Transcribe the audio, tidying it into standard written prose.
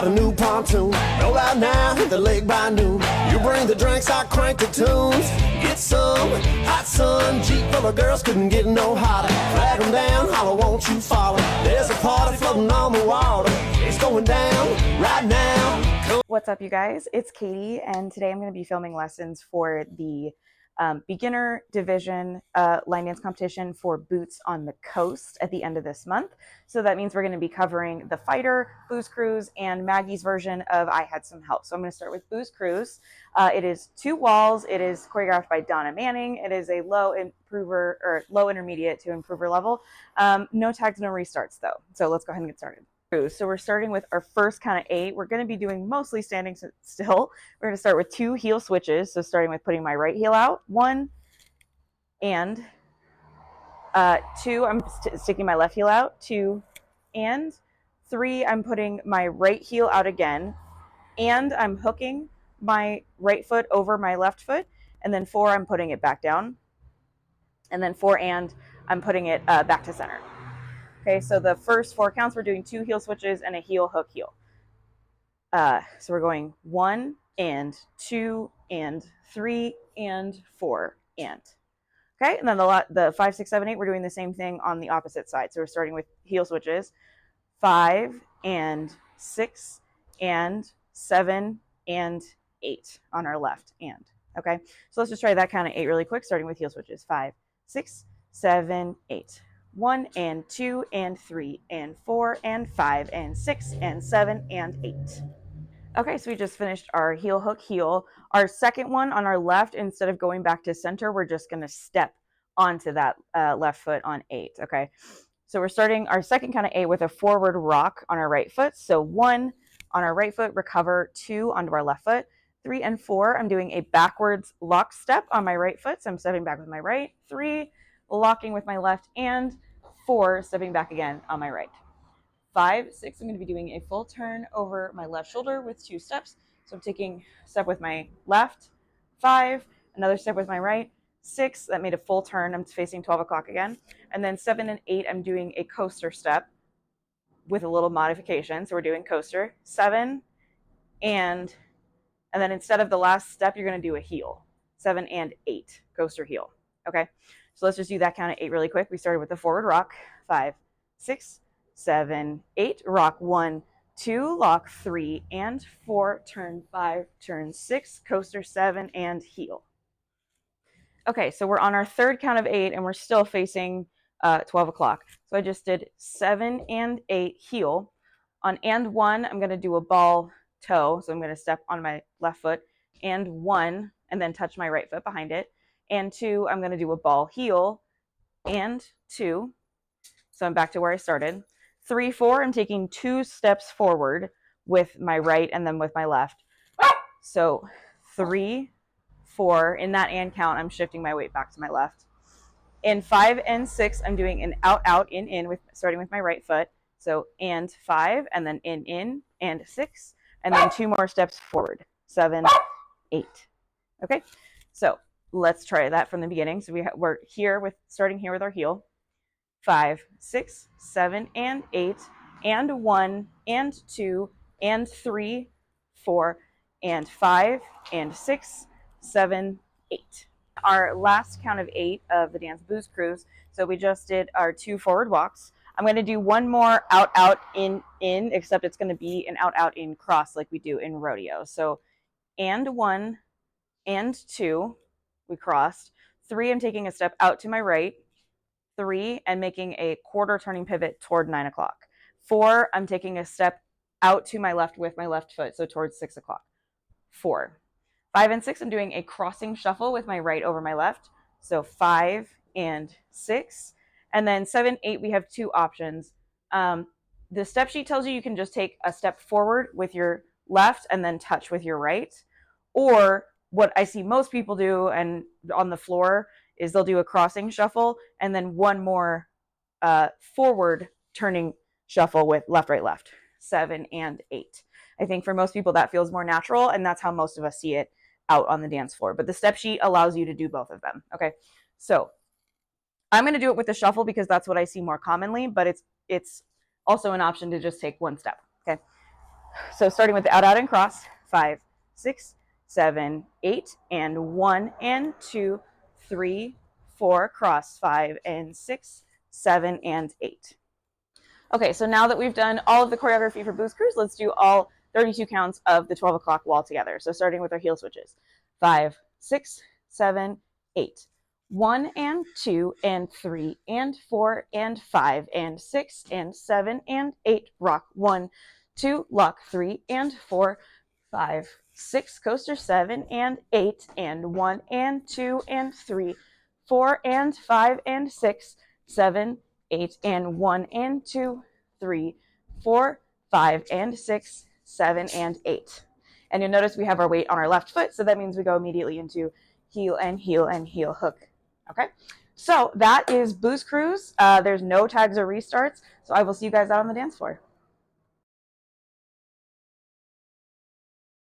got a new pontoon. Roll out now, hit the lake by noon. You bring the drinks, I crank the tunes. Get some hot sun, Jeep full of girls couldn't get no hotter. Flag them down, holler, won't you follow? There's a party floating on the water. It's going down right now. What's up, you guys? It's Katie, and today I'm going to be filming lessons for the beginner division line dance competition for Boots on the Coast at the end of this month. So that means we're going to be covering the Fighter, Booze Cruise, and Maggie's version of I Had Some Help. So I'm going to start with Booze Cruise. It is 2 walls. It is choreographed by Donna Manning. It is a low improver or low intermediate to improver level. No tags, no restarts though. So let's go ahead and get started. So we're starting with our first count of 8. We're going to be doing mostly standing still. We're going to start with 2 heel switches. So starting with putting my right heel out, 1 and 2. I'm sticking my left heel out, 2 and 3. I'm putting my right heel out again, and I'm hooking my right foot over my left foot, and then 4, I'm putting it back down, and then 4 and I'm putting it back to center. Okay, so the first 4 counts, we're doing 2 heel switches and a heel, hook, heel. So we're going 1 and 2 and 3 and 4 and. Okay, and then the 5, 6, 7, 8, we're doing the same thing on the opposite side. So we're starting with heel switches, 5 and 6 and 7 and 8 on our left and. Okay, so let's just try that count of 8 really quick, starting with heel switches, 5, 6, 7, 8. 1 and 2 and 3 and 4 and 5 and 6 and 7 and 8. Okay, so we just finished our heel, hook, heel. Our second one on our left, instead of going back to center, we're just going to step onto that left foot on 8. Okay, so we're starting our second count of 8 with a forward rock on our right foot. So 1 on our right foot, recover, 2 onto our left foot. 3 and 4, I'm doing a backwards lock step on my right foot. So I'm stepping back with my right. 3, locking with my left, and 4, stepping back again on my right. 5, 6, I'm going to be doing a full turn over my left shoulder with 2 steps. So I'm taking a step with my left, 5, another step with my right, 6, that made a full turn. I'm facing 12 o'clock again. And then 7 and 8, I'm doing a coaster step with a little modification. So we're doing coaster, 7, and then instead of the last step, you're going to do a heel, 7 and 8, coaster heel. Okay. So let's just do that count of 8 really quick. We started with the forward rock, 5, 6, 7, 8, rock 1, 2, lock 3 and 4, turn 5, turn 6, coaster 7 and heel. Okay, so we're on our third count of 8 and we're still facing 12 o'clock. So I just did 7 and 8 heel. On and 1, I'm going to do a ball toe. So I'm going to step on my left foot and 1 and then touch my right foot behind it. And 2, I'm going to do a ball heel and 2. So I'm back to where I started. 3, 4, I'm taking 2 steps forward with my right and then with my left. So 3, 4, in that and count, I'm shifting my weight back to my left. In 5 and 6, I'm doing an out, out, in, with starting with my right foot. So and 5, and then in, and 6, and then 2 more steps forward, 7, 8. Okay, so let's try that from the beginning. So we're here with starting here with our heel. 5, 6, 7, and 8, and 1, and 2, and 3, 4, and 5, and 6, 7, 8. Our last count of 8 of the Dance Booze Cruise. So we just did our 2 forward walks. I'm going to do 1 more out, out, in, except it's going to be an out, out, in cross like we do in rodeo. So and 1, and 2, we crossed. 3, I'm taking a step out to my right. 3, and making a quarter turning pivot toward 9 o'clock. 4, I'm taking a step out to my left with my left foot, so towards 6 o'clock. 4. 5 and 6, I'm doing a crossing shuffle with my right over my left. So 5 and 6. And then 7, 8, we have 2 options. The step sheet tells you can just take a step forward with your left and then touch with your right. Or what I see most people do and on the floor is they'll do a crossing shuffle and then 1 more forward turning shuffle with left, right, left, 7 and 8. I think for most people that feels more natural, and that's how most of us see it out on the dance floor. But the step sheet allows you to do both of them. Okay, so I'm going to do it with the shuffle because that's what I see more commonly, but it's also an option to just take 1 step. Okay, So starting with the out, out, and cross. 5, 6, 7, 8, and 1 and 2, 3, 4, cross. 5 and 6, 7 and 8. Okay, so now that we've done all of the choreography for Boost Cruise, let's do all 32 counts of the 12 o'clock wall together. So starting with our heel switches. 5, 6, 7, 8. 1 and 2 and 3 and 4 and 5 and 6 and 7 and 8. Rock. 1, 2, lock. 3 and 4, 5, 6, coaster. 7 and 8 and 1 and 2 and 3, 4 and 5 and 6, 7, 8 and 1 and 2, 3, 4, 5 and 6, 7 and 8. And you'll notice we have our weight on our left foot, so that means we go immediately into heel and heel and heel hook. Okay, so that is Boost Cruise. There's no tags or restarts, so I will see you guys out on the dance floor.